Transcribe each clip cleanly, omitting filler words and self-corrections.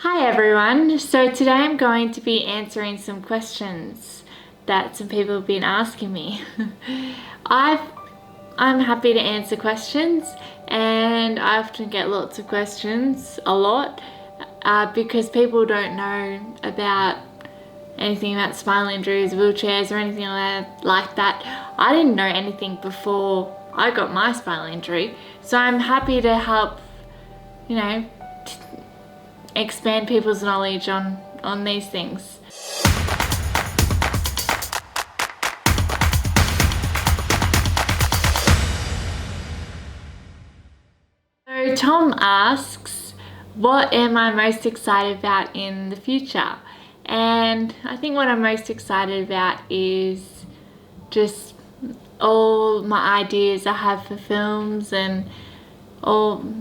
Hi everyone, so today I'm going to be answering some questions that some people have been asking me. I'm happy to answer questions, and I often get lots of questions, a lot, because people don't know about anything about spinal injuries, wheelchairs or anything like that. I didn't know anything before I got my spinal injury, so I'm happy to help, you know, expand people's knowledge on these things. So Tom asks, what am I most excited about in the future? And I think what I'm most excited about is just all my ideas I have for films, and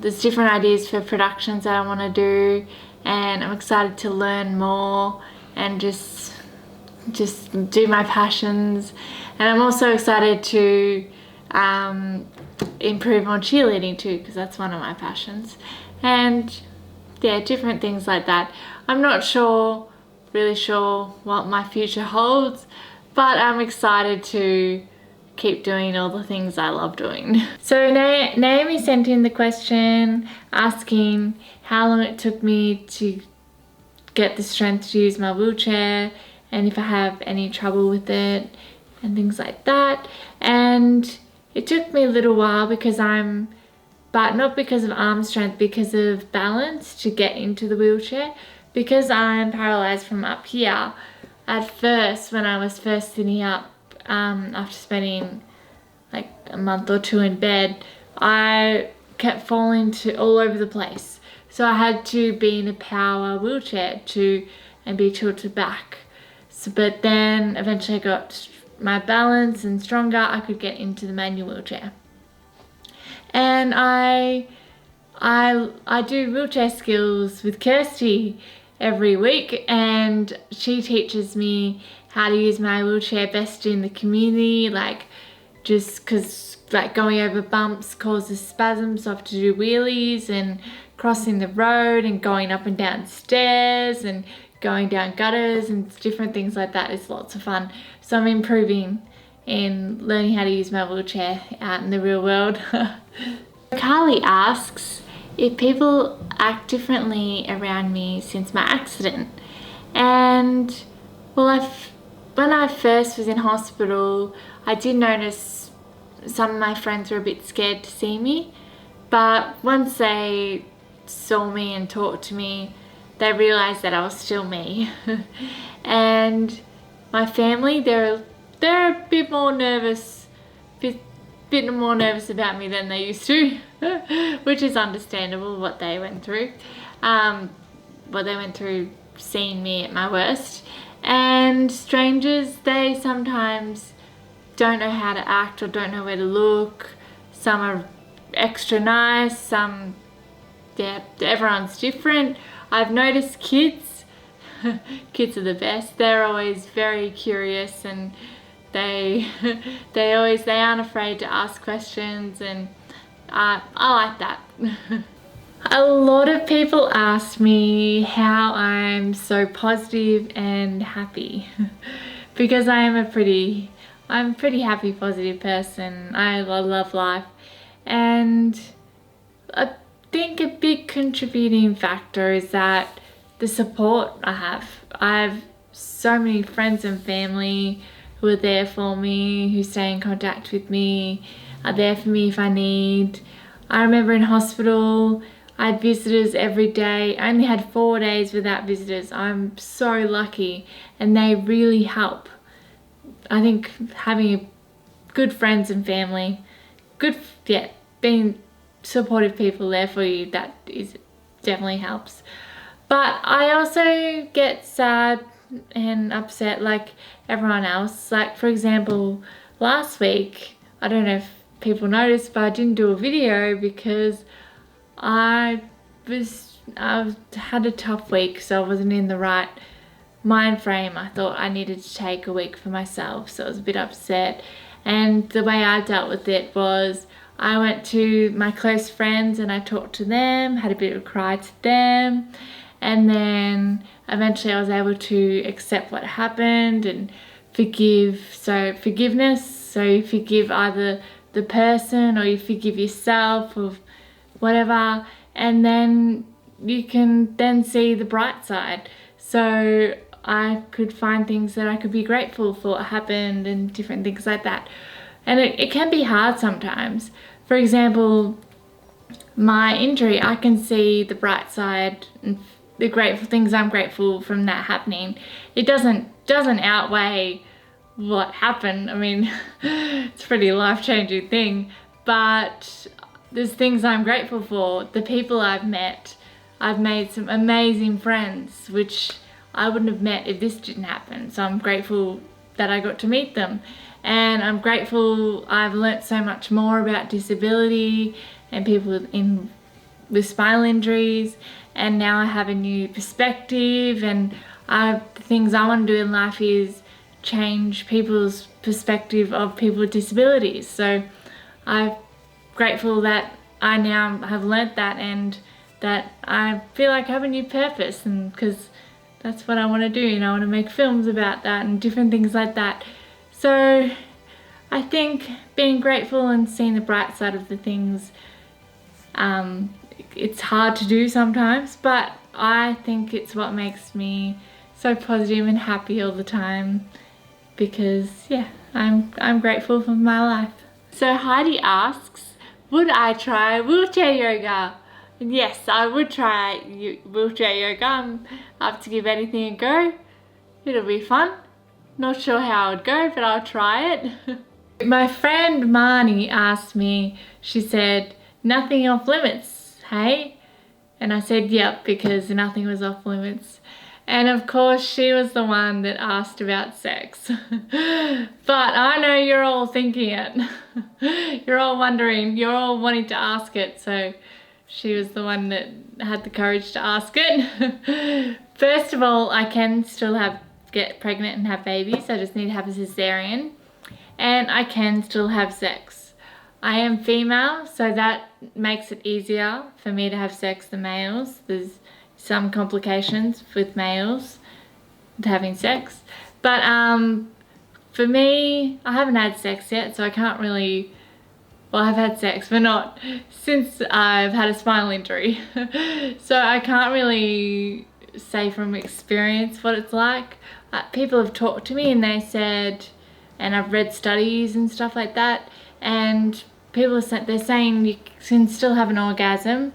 there's different ideas for productions that I want to do, and I'm excited to learn more and just do my passions. And I'm also excited to improve on cheerleading too, because that's one of my passions. And yeah, different things like that. I'm not really sure what my future holds, but I'm excited to keep doing all the things I love doing. So Naomi sent in the question asking how long it took me to get the strength to use my wheelchair, and if I have any trouble with it and things like that. And it took me a little while but not because of arm strength, because of balance to get into the wheelchair. Because I'm paralysed from up here, at first, when I was first sitting up, after spending like a month or two in bed, I kept falling all over the place. So I had to be in a power wheelchair and be tilted back. But then eventually I got my balance and stronger, I could get into the manual wheelchair. And I do wheelchair skills with Kirsty every week, and she teaches me how to use my wheelchair best in the community, just because going over bumps causes spasms, so I have to do wheelies and crossing the road and going up and down stairs and going down gutters and different things like that is lots of fun. So I'm improving in learning how to use my wheelchair out in the real world. Carly asks if people act differently around me since my accident. And well, when I first was in hospital, I did notice some of my friends were a bit scared to see me, but once they saw me and talked to me, they realized that I was still me. And my family, they're a bit more nervous about me than they used to, which is understandable, what they went through seeing me at my worst. And strangers, they sometimes don't know how to act or don't know where to look. Some are extra nice, some, yeah, everyone's different. I've noticed kids are the best. They're always very curious, and they aren't afraid to ask questions, and I like that. A lot of people ask me how I'm so positive and happy because I'm a pretty happy, positive person. I love life, and I think a big contributing factor is that the support I have. I have so many friends and family who are there for me, who stay in contact with me, are there for me if I need. I remember in hospital, I had visitors every day. I only had 4 days without visitors. I'm so lucky, and they really help. I think having good friends and family, being supportive people there for you, definitely helps. But I also get sad and upset like everyone else. Like, for example, last week, I don't know if people noticed, but I didn't do a video because I had a tough week, so I wasn't in the right mind frame. I thought I needed to take a week for myself, so I was a bit upset. And the way I dealt with it was I went to my close friends and I talked to them, had a bit of a cry to them, and then eventually I was able to accept what happened and forgive. So forgiveness, so you forgive either the person or you forgive yourself or whatever, and then you can then see the bright side. So I could find things that I could be grateful for what happened and different things like that. And it can be hard sometimes. For example, my injury, I can see the bright side and the grateful things I'm grateful from that happening. It doesn't outweigh what happened. I mean, it's a pretty life-changing thing, but there's things I'm grateful for. The people I've met. I've made some amazing friends, which I wouldn't have met if this didn't happen. So I'm grateful that I got to meet them. And I'm grateful I've learnt so much more about disability and people with spinal injuries. And now I have a new perspective, and the things I want to do in life is change people's perspective of people with disabilities. So I'm grateful that I now have learnt that, and that I feel like I have a new purpose, and because that's what I want to do, you know, I want to make films about that and different things like that. So I think being grateful and seeing the bright side of the things, it's hard to do sometimes, but I think it's what makes me so positive and happy all the time, because yeah, I'm grateful for my life. So Heidi asks, would I try wheelchair yoga? Yes, I would try wheelchair yoga. I'm up to give anything a go. It'll be fun. Not sure how it would go, but I'll try it. My friend Marnie asked me, she said, nothing off limits, hey? And I said, yep, because nothing was off limits. And of course, she was the one that asked about sex. But I know you're all thinking it. You're all wondering, you're all wanting to ask it, so she was the one that had the courage to ask it. First of all, I can still get pregnant and have babies. I just need to have a cesarean. And I can still have sex. I am female, so that makes it easier for me to have sex than males. There's some complications with males having sex. But for me, I haven't had sex yet, so I can't really... Well, I've had sex, but not since I've had a spinal injury. So I can't really say from experience what it's like. People have talked to me and they said, and I've read studies and stuff like that, and people they're saying you can still have an orgasm,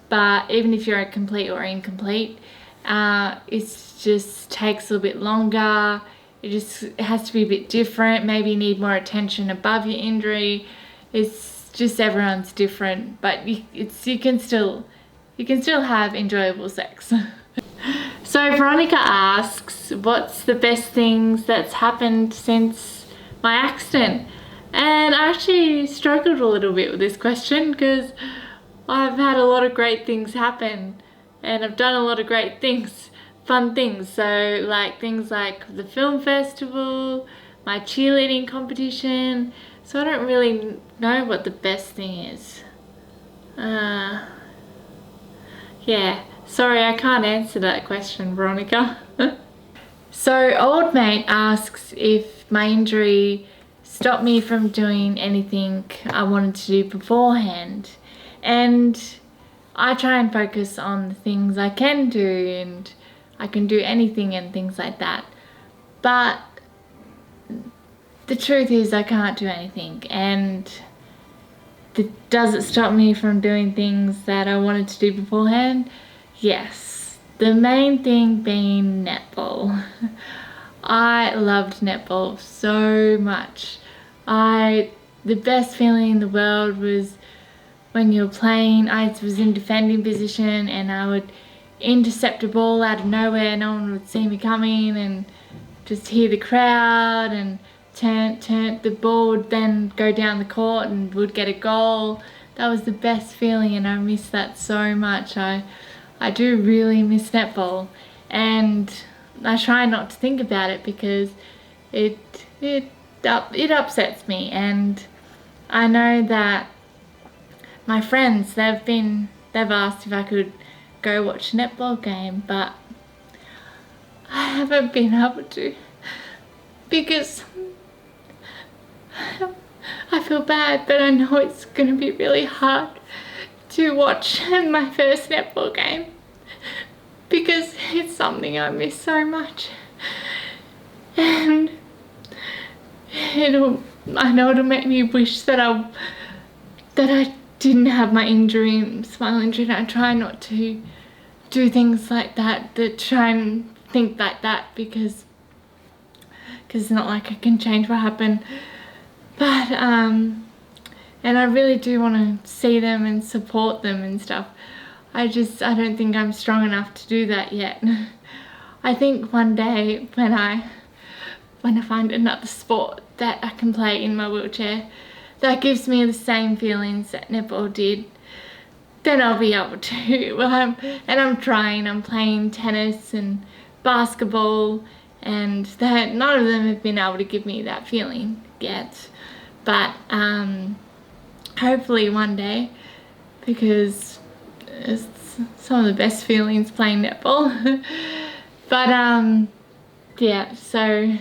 but even if you're complete or incomplete, it just takes a little bit longer. It has to be a bit different. Maybe you need more attention above your injury. It's just everyone's different, but you can still have enjoyable sex. So Veronica asks, what's the best things that's happened since my accident? And I actually struggled a little bit with this question, because I've had a lot of great things happen and I've done a lot of great things, fun things. So like things like the film festival, my cheerleading competition. So I don't really know what the best thing is. Yeah, sorry, I can't answer that question, Veronica. So old mate asks if my injury stopped me from doing anything I wanted to do beforehand. And I try and focus on the things I can do, and I can do anything and things like that. But the truth is I can't do anything, and does it stop me from doing things that I wanted to do beforehand? Yes. The main thing being netball. I loved netball so much. The best feeling in the world was when you're playing. I was in defending position and I would intercept a ball out of nowhere. No one would see me coming, and just hear the crowd, and the ball would then go down the court and would get a goal. That was the best feeling, and I miss that so much. I do really miss netball, and I try not to think about it because it upsets me. And I know that my friends, they've asked if I could go watch a netball game, but I haven't been able to because I feel bad, but I know it's going to be really hard to watch my first netball game because it's something I miss so much, and I know it'll make me wish that I didn't have my injury, spinal injury, and I try not to do things like that, try and think like that, because it's not like I can change what happened. But and I really do want to see them and support them and stuff. I don't think I'm strong enough to do that yet. I think one day when I find another sport that I can play in my wheelchair that gives me the same feelings that netball did, then I'll be able to. Well, I'm trying. I'm playing tennis and basketball, and none of them have been able to give me that feeling yet. But hopefully one day, because it's some of the best feelings playing netball. But yeah, so,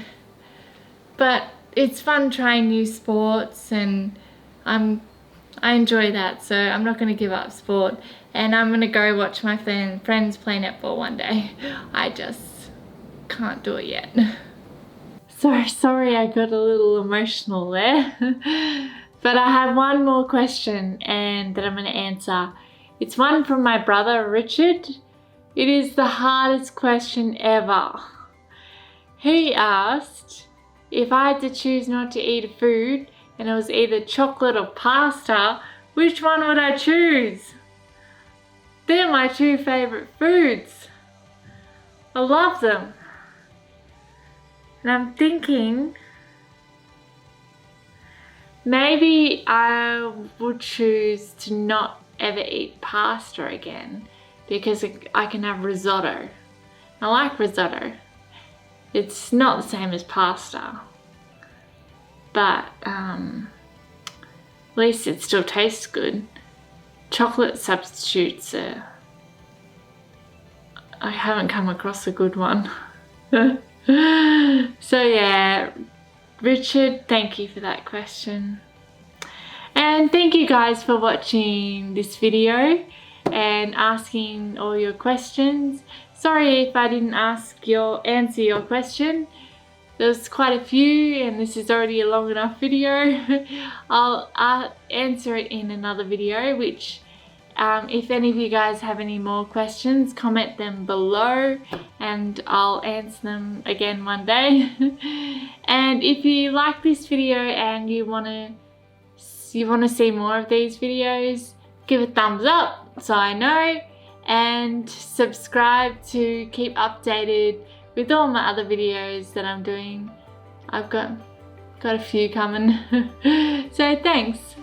but it's fun trying new sports, and I enjoy that, so I'm not going to give up sport, and I'm going to go watch my friends play netball one day. I just can't do it yet. Sorry I got a little emotional there. But I have one more question and that I'm going to answer. It's one from my brother Richard. It is the hardest question ever. He asked, if I had to choose not to eat a food and it was either chocolate or pasta, which one would I choose? They're my two favourite foods. I love them. And I'm thinking maybe I would choose to not ever eat pasta again, because I can have risotto. I like risotto. It's not the same as pasta, but at least it still tastes good. Chocolate substitutes I haven't come across a good one. So yeah, Richard, thank you for that question. And thank you guys for watching this video and asking all your questions. Sorry if I didn't answer your question. There's quite a few, and this is already a long enough video. I'll answer it in another video, which if any of you guys have any more questions, comment them below and I'll answer them again one day. And if you like this video and you want to see more of these videos, give a thumbs up so I know, and subscribe to keep updated with all my other videos that I'm doing. I've got a few coming. So thanks.